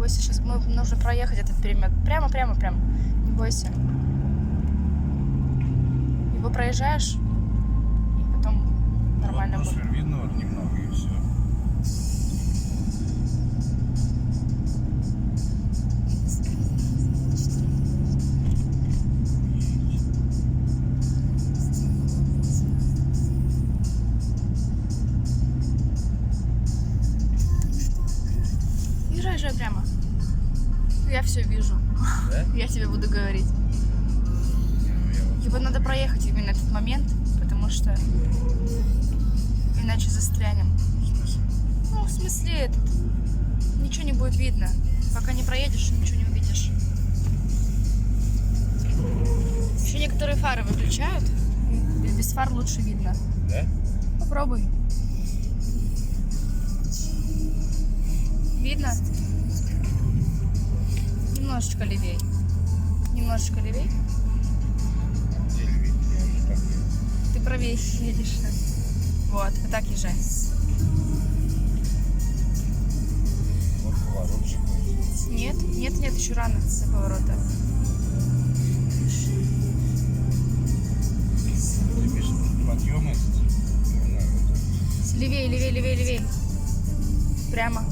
бойся, сейчас нужно проехать этот перемет. Прямо. Не бойся. Его проезжаешь, и потом нормально будет. Видно немного, и все. Езжай прямо. Я все вижу. Да? Я тебе буду говорить. Его надо проехать именно этот момент, потому что иначе застрянем. Ну, в смысле, ничего не будет видно. Пока не проедешь, ничего не увидишь. Еще некоторые фары выключают. И без фар лучше видно. Да? Попробуй. Видно? Немножечко левей. Немножечко левей. Где видно? Я уже так вижу. Ты правее едешь. Вот так езжай. Вот поворотчик. Нет, еще рано до поворота. Ты пишешь подъемы? Левей. Прямо.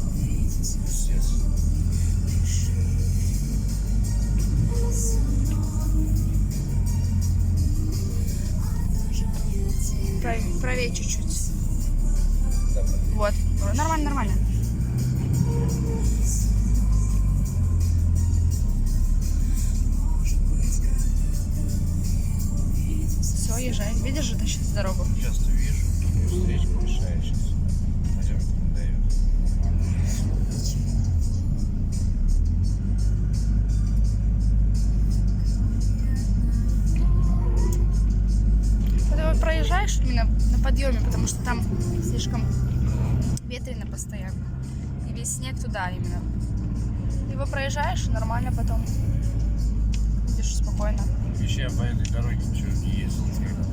Правее чуть-чуть. Вот. Нормально. Все, езжай. Видишь же, ты сейчас дорогу. Часто вижу. Встречка мешает сейчас. Пойдем, не дает. Ты проезжаешь именно на подъеме, потому что там слишком ветрено постоянно. И весь снег туда именно. Ты его проезжаешь, нормально потом. Идешь спокойно. Вообще я по этой дороге ничего не ездил никогда.